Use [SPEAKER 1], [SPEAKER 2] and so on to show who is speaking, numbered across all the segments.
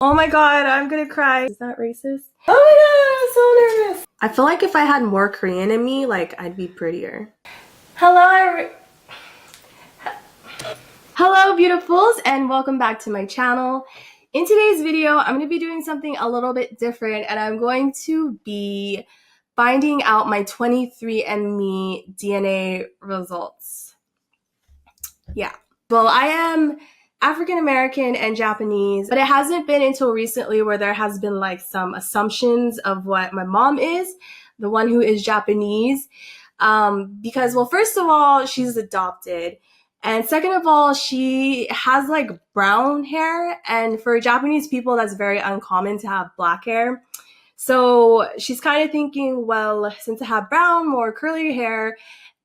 [SPEAKER 1] Oh my god, I'm gonna cry. Is that racist? Oh my god, I'm so nervous. I feel like if I had more Korean in me, like, I'd be prettier. Hello, beautifuls, and welcome back to my channel. In today's video, I'm going to be doing something a little bit different, and I'm going to be finding out my 23andMe DNA results. Yeah. Well, I am African American and Japanese, but it hasn't been until recently where there has been like some assumptions of what my mom is, the one who is Japanese. Because, well, first of all, she's adopted. And second of all, she has like brown hair. And for Japanese people, that's very uncommon to have black hair. So she's kind of thinking, well, since I have brown, more curly hair,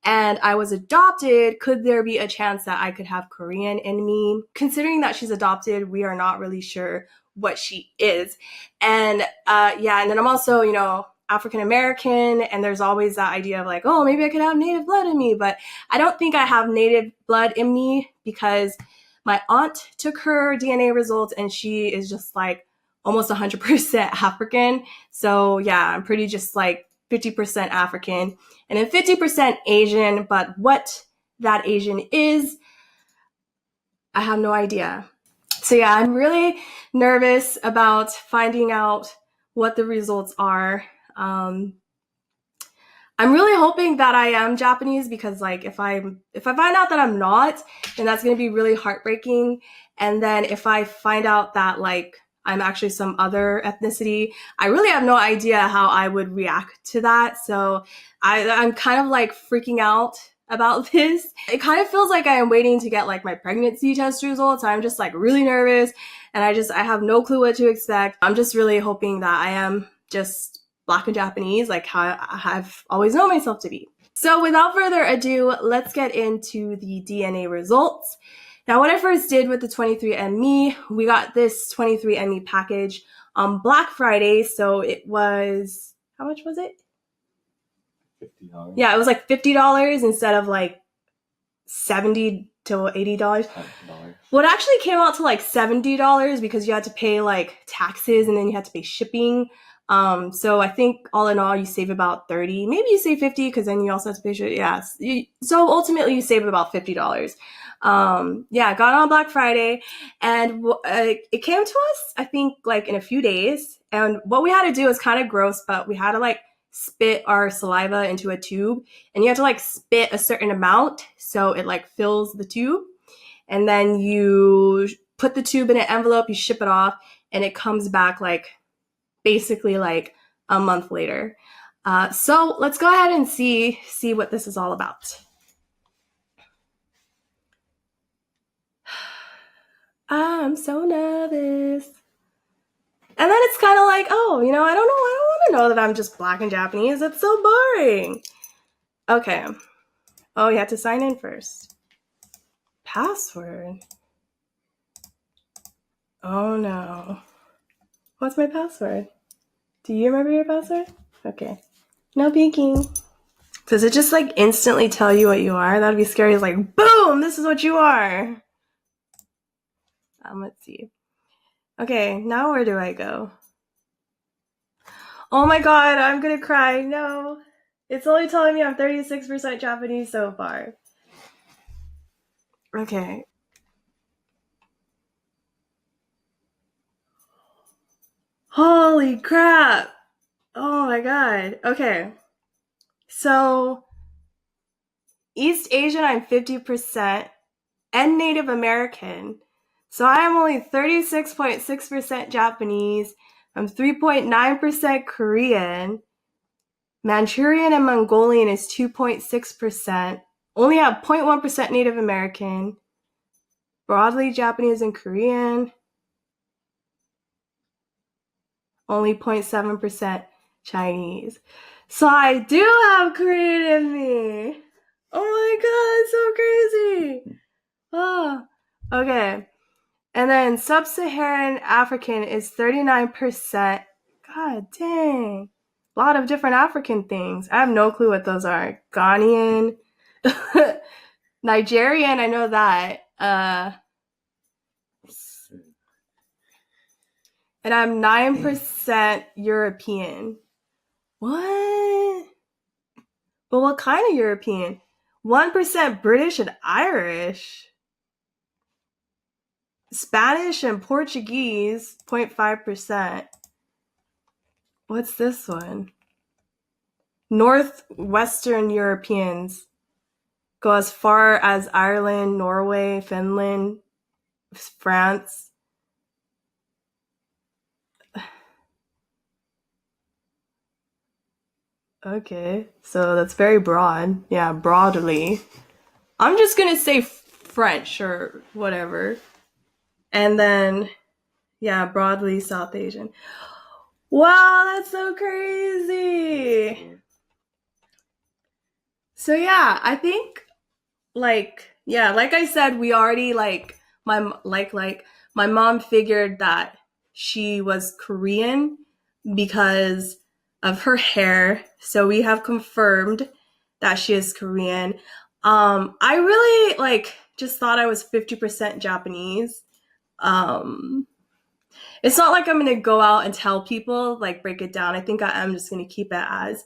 [SPEAKER 1] and I was adopted, could there be a chance that I could have Korean in me? Considering that she's adopted, we are not really sure what she is. And and then I'm also, African American, and there's always that idea of like, oh, maybe I could have native blood in me, but I don't think I have native blood in me because my aunt took her DNA results and she is just like almost 100% African. So yeah, I'm pretty just like 50% African and then 50% Asian, but what that Asian is, I have no idea. So yeah, I'm really nervous about finding out what the results are. I'm really hoping that I am Japanese because like if I find out that I'm not, then that's going to be really heartbreaking. And then if I find out that like I'm actually some other ethnicity, I really have no idea how I would react to that. So I'm kind of like freaking out about this. It kind of feels like I am waiting to get like my pregnancy test results. I'm just like really nervous and I have no clue what to expect. I'm just really hoping that I am just Black and Japanese, like how I've always known myself to be. So without further ado, let's get into the DNA results. Now, what I first did with the 23andMe, we got this 23andMe package on Black Friday. So it was, how much was it?
[SPEAKER 2] $50.
[SPEAKER 1] Yeah, it was like $50 instead of like $70 to $80. Well, it actually came out to like $70 because you had to pay like taxes and then you had to pay shipping. So I think all in all, you save about 30, maybe you save 50 because then you also have to pay shipping. Yeah. So ultimately you save about $50. Yeah, got on Black Friday and it came to us, I think like in a few days. And what we had to do is kind of gross, but we had to like spit our saliva into a tube and you have to like spit a certain amount so it like fills the tube. And then you put the tube in an envelope, you ship it off, and it comes back like basically like a month later. So let's go ahead and see what this is all about. I'm so nervous. And then it's kind of like, oh, I don't want to know that I'm just Black and Japanese. That's so boring. Okay. Oh, you have to sign in first. Password. Oh no. What's my password? Do you remember your password? Okay. No peeking. Does it just like instantly tell you what you are? That'd be scary. It's like, boom, this is what you are. Let's see. Okay, now where do I go? Oh my god, I'm gonna cry. No. It's only telling me I'm 36% Japanese so far. Okay. Holy crap. Oh my god. Okay. So, East Asian, I'm 50%, and Native American. So I am only 36.6% Japanese. I'm 3.9% Korean. Manchurian and Mongolian is 2.6%. Only have 0.1% Native American. Broadly Japanese and Korean. Only 0.7% Chinese. So I do have Korean in me. Oh my god, it's so crazy. Oh, okay. And then sub-Saharan African is 39%. God dang. A lot of different African things. I have no clue what those are. Ghanaian. Nigerian, I know that. And I'm 9% European. What? But what kind of European? 1% British and Irish. Spanish and Portuguese, 0.5%. What's this one? Northwestern Europeans go as far as Ireland, Norway, Finland, France. Okay, so that's very broad. Yeah, broadly. I'm just gonna say French or whatever. And then, yeah, broadly South Asian. Wow, that's so crazy. So yeah, I think like I said, we already my mom figured that she was Korean because of her hair. So we have confirmed that she is Korean. I really just thought I was 50% Japanese. Um it's not like I'm gonna go out and tell people, like break it down. I think I am just gonna keep it as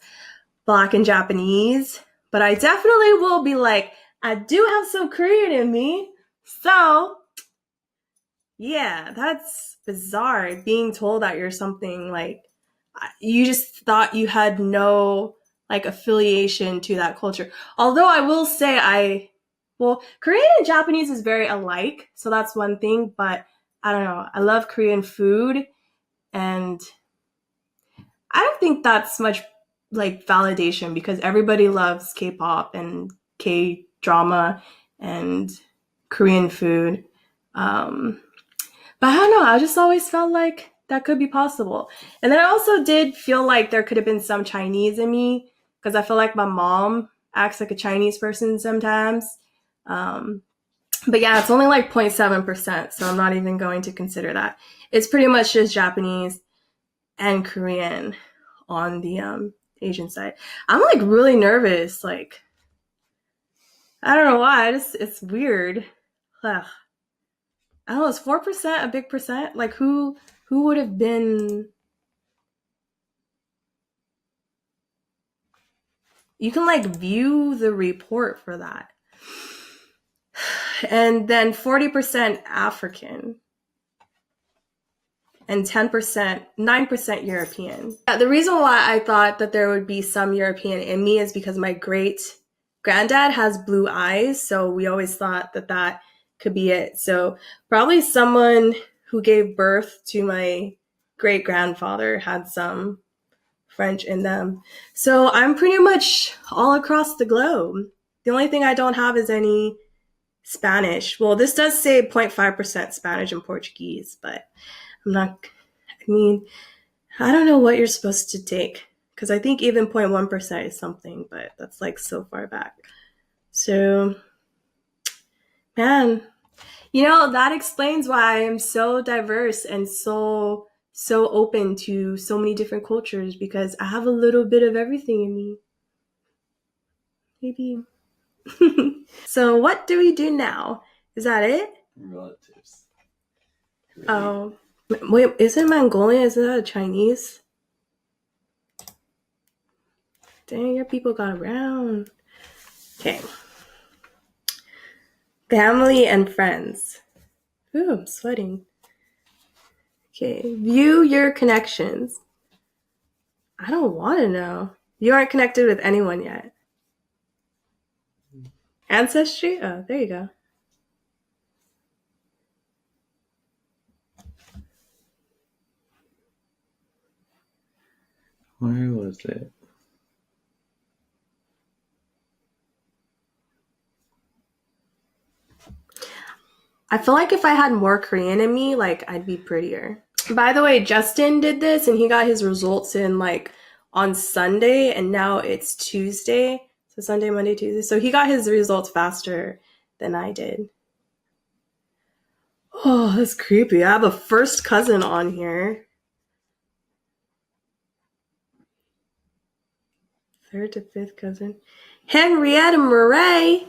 [SPEAKER 1] Black and Japanese. But I definitely will be like, I do have some Korean in me. So yeah, that's bizarre being told that you're something like you just thought you had no like affiliation to that culture. Although I will say Korean and Japanese is very alike, so that's one thing, but I don't know. I love Korean food and I don't think that's much like validation because everybody loves K-pop and K-drama and Korean food. Um, but I don't know. I just always felt like that could be possible. And then I also did feel like there could have been some Chinese in me because I feel like my mom acts like a Chinese person sometimes. Um, but yeah, it's only like 0.7%, so I'm not even going to consider that. It's pretty much just Japanese and Korean on the Asian side. I'm like really nervous. Like I don't know why. It's weird. Ugh. I don't know. Is 4% a big percent? Like who would have been? You can like view the report for that, and then 40% African. And 10%, 9% European. The reason why I thought that there would be some European in me is because my great granddad has blue eyes. So we always thought that that could be it. So probably someone who gave birth to my great grandfather had some French in them. So I'm pretty much all across the globe. The only thing I don't have is any Spanish. Well, this does say 0.5% Spanish and Portuguese, but I'm not, I mean, I don't know what you're supposed to take because I think even 0.1% is something, but that's like so far back. So, man, that explains why I am so diverse and so open to so many different cultures because I have a little bit of everything in me. Maybe. So, what do we do now? Is that it?
[SPEAKER 2] Relatives.
[SPEAKER 1] Oh. Wait, isn't Mongolian? Isn't that a Chinese? Dang, your people got around. Okay. Family and friends. Ooh, I'm sweating. Okay. View your connections. I don't want to know. You aren't connected with anyone yet. Ancestry? Oh, there you go.
[SPEAKER 2] Where was it?
[SPEAKER 1] I feel like if I had more Korean in me, like I'd be prettier. By the way, Justin did this and he got his results in like on Sunday and now it's Tuesday. So Sunday, Monday, Tuesday. So he got his results faster than I did. Oh, that's creepy. I have a first cousin on here. Third to fifth cousin. Henrietta Murray.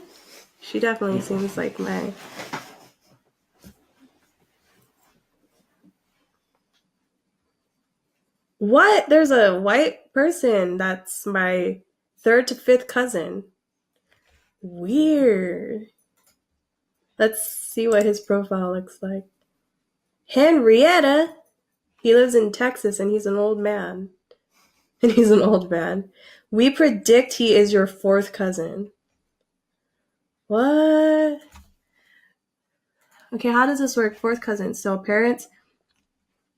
[SPEAKER 1] She definitely seems like What? There's a white person that's my third to fifth cousin. Weird. Let's see what his profile looks like. Henrietta. He lives in Texas and he's an old man. And he's an old man. We predict he is your fourth cousin. What? Okay, how does this work? Fourth cousin. So parents,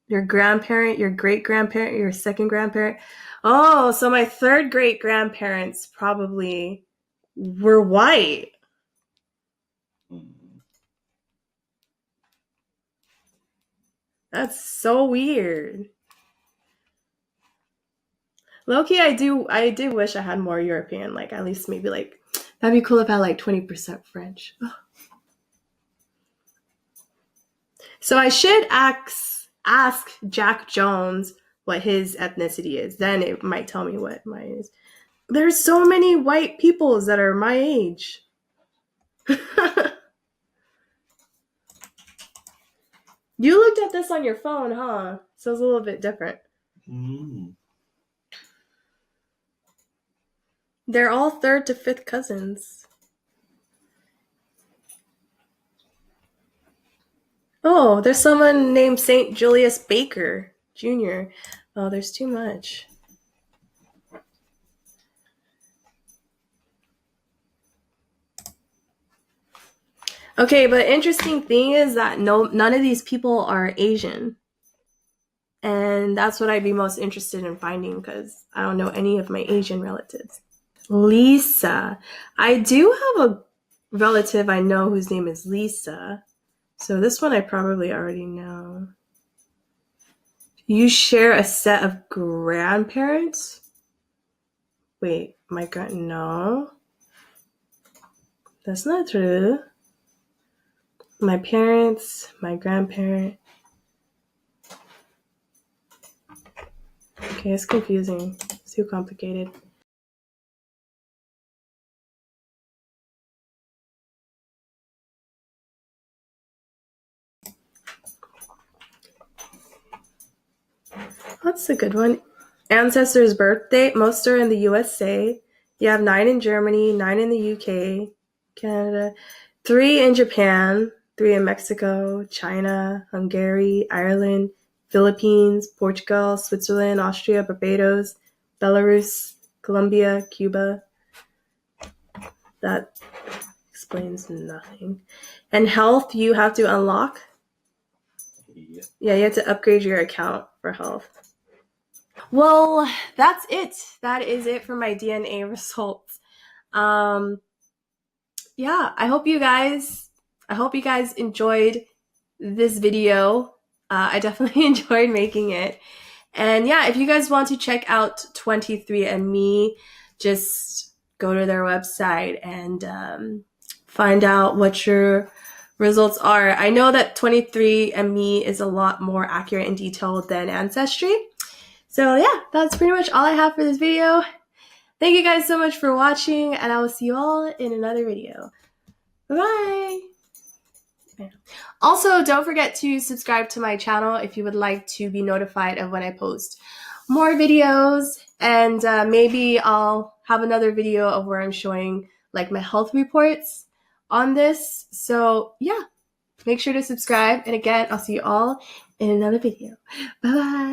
[SPEAKER 1] your grandparent, your great grandparent, your second grandparent. Oh, so my third great grandparents probably were white. That's so weird. Low-key, I do wish I had more European, like at least maybe like that'd be cool if I had like 20% French. So I should ask Jack Jones what his ethnicity is. Then it might tell me what mine is. There's so many white peoples that are my age. You looked at this on your phone, huh? So it's a little bit different. They're all third to fifth cousins. Oh, there's someone named St. Julius Baker Jr. Oh, there's too much. Okay, but interesting thing is that none of these people are Asian. And that's what I'd be most interested in finding because I don't know any of my Asian relatives. Lisa. I do have a relative I know whose name is Lisa. So this one I probably already know. You share a set of grandparents? Wait, no. That's not true. My parents, my grandparent. Okay, it's confusing. It's too complicated. That's a good one. Ancestors' birth date. Most are in the USA. You have 9 in Germany, 9 in the UK, Canada, 3 in Japan, 3 in Mexico, China, Hungary, Ireland, Philippines, Portugal, Switzerland, Austria, Barbados, Belarus, Colombia, Cuba. That explains nothing. And health, you have to unlock? Yeah, you have to upgrade your account for health. Well, that's it. That is it for my DNA results. Yeah, I hope you guys enjoyed this video. I definitely enjoyed making it. And yeah, if you guys want to check out 23andMe, just go to their website and find out what your results are. I know that 23andMe is a lot more accurate and detailed than Ancestry. So yeah, that's pretty much all I have for this video. Thank you guys so much for watching, and I will see you all in another video. Bye-bye! Also, don't forget to subscribe to my channel if you would like to be notified of when I post more videos, and maybe I'll have another video of where I'm showing like my health reports on this. So yeah, make sure to subscribe, and again, I'll see you all in another video. Bye-bye!